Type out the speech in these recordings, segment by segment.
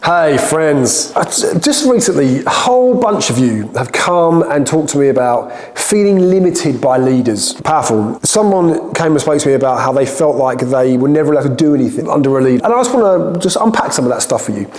Hey friends, just recently a whole bunch of you have come and talked to me about feeling limited by leaders. Powerful. Someone came and spoke to me about how they felt like they were never allowed to do anything under a leader. And I just want to just unpack some of that stuff for you.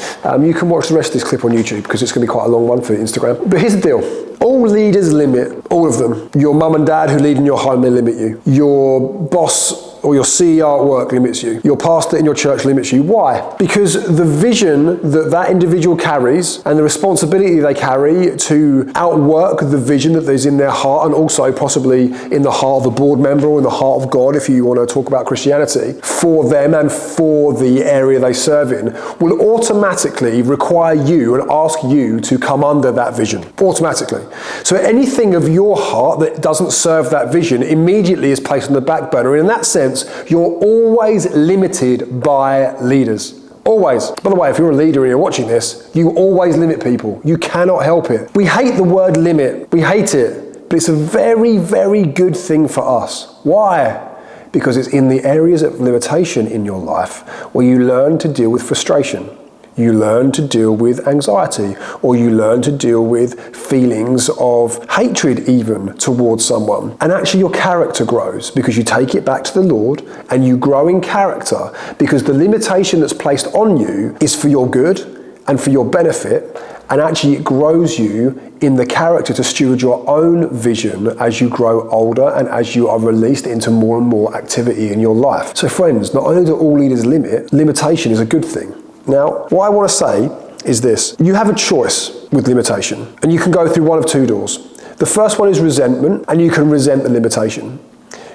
You can watch the rest of this clip on YouTube because it's going to be quite a long one for Instagram. But here's the deal. All leaders limit, all of them. Your mum and dad who lead in your home, they limit you. Your boss or your CEO at work limits you. Your pastor in your church limits you. Why? Because the vision that individual carries and the responsibility they carry to outwork the vision that is in their heart and also possibly in the heart of a board member or in the heart of God, if you want to talk about Christianity, for them and for the area they serve in, will automatically require you and ask you to come under that vision. Automatically. So anything of your heart that doesn't serve that vision immediately is placed on the back burner. And in that sense, you're always limited by leaders. Always. By the way, if you're a leader and you're watching this, you always limit people. You cannot help it. We hate the word limit. We hate it. But it's a very, very good thing for us. Why? Because it's in the areas of limitation in your life where you learn to deal with frustration. You learn to deal with anxiety, or you learn to deal with feelings of hatred even towards someone. And actually your character grows because you take it back to the Lord and you grow in character because the limitation that's placed on you is for your good and for your benefit. And actually it grows you in the character to steward your own vision as you grow older and as you are released into more and more activity in your life. So friends, not only do all leaders limit, limitation is a good thing. Now, what I want to say is this. You have a choice with limitation, and you can go through one of two doors. The first one is resentment, and you can resent the limitation.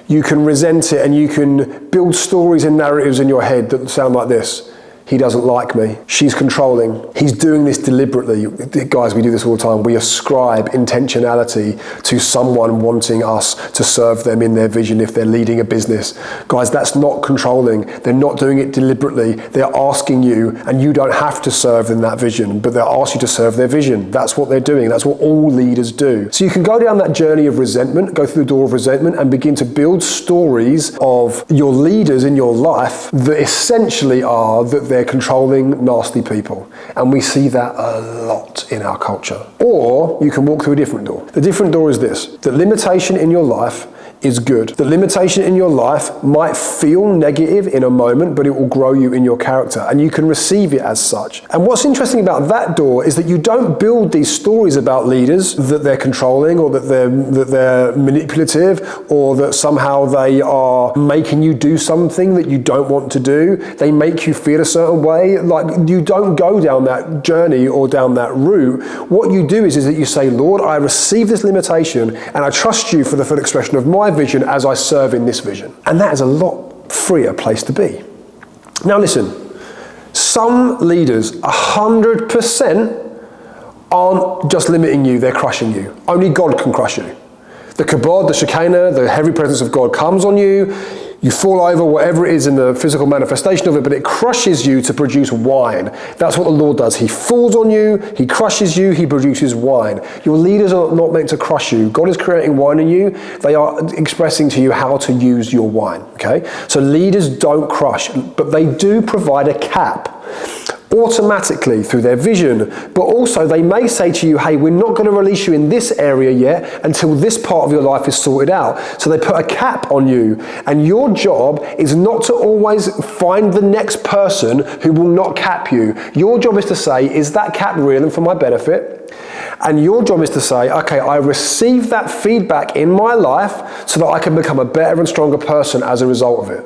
You can resent it, and you can build stories and narratives in your head that sound like this. He doesn't like me. She's controlling. He's doing this deliberately. Guys, we do this all the time. We ascribe intentionality to someone wanting us to serve them in their vision if they're leading a business. Guys, that's not controlling. They're not doing it deliberately. They're asking you, and you don't have to serve in that vision, but they'll ask you to serve their vision. That's what they're doing. That's what all leaders do. So you can go down that journey of resentment, go through the door of resentment, and begin to build stories of your leaders in your life that essentially are that they're controlling, nasty people. And we see that a lot in our culture. Or you can walk through a different door. The different door is this: the limitation in your life is good. The limitation in your life might feel negative in a moment, but it will grow you in your character, and you can receive it as such. And what's interesting about that door is that you don't build these stories about leaders that they're controlling or that they're manipulative or that somehow they are making you do something that you don't want to do. They make you feel a certain way. Like, you don't go down that journey or down that route. What you do is that you say, Lord, I receive this limitation and I trust you for the full expression of my vision as I serve in this vision. And that is a lot freer place to be. Now listen, some leaders 100% aren't just limiting you, they're crushing you. Only God can crush you. The kabod, the shekinah, the heavy presence of God comes on you. You fall over, whatever it is in the physical manifestation of it, but it crushes you to produce wine. That's what the Lord does. He falls on you, He crushes you, He produces wine. Your leaders are not meant to crush you. God is creating wine in you. They are expressing to you how to use your wine, okay? So leaders don't crush, but they do provide a cap automatically through their vision, but also they may say to you, hey, we're not going to release you in this area yet until this part of your life is sorted out. So they put a cap on you, and your job is not to always find the next person who will not cap you. Your job is to say, is that cap real and for my benefit? And your job is to say, okay, I receive that feedback in my life so that I can become a better and stronger person as a result of it.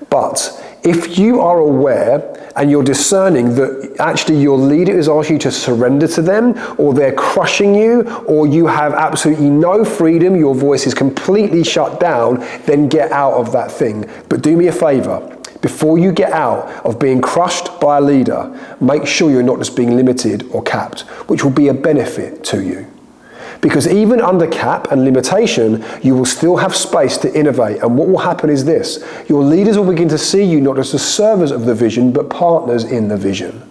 But if you are aware and you're discerning that actually your leader is asking you to surrender to them, or they're crushing you, or you have absolutely no freedom, your voice is completely shut down, then get out of that thing. But do me a favor. Before you get out of being crushed by a leader, make sure you're not just being limited or capped, which will be a benefit to you. Because even under cap and limitation, you will still have space to innovate. And what will happen is this: your leaders will begin to see you not as servers of the vision, but partners in the vision.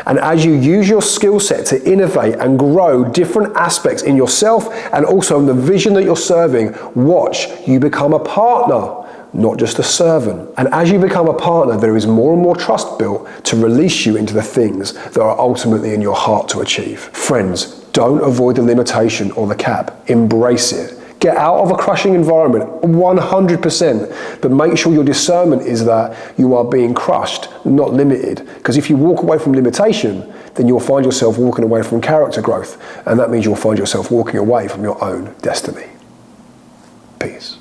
And as you use your skill set to innovate and grow different aspects in yourself and also in the vision that you're serving, watch, you become a partner not just a servant. And as you become a partner, there is more and more trust built to release you into the things that are ultimately in your heart to achieve. Friends, don't avoid the limitation or the cap. Embrace it. Get out of a crushing environment, 100%, but make sure your discernment is that you are being crushed, not limited. Because if you walk away from limitation, then you'll find yourself walking away from character growth, and that means you'll find yourself walking away from your own destiny. Peace.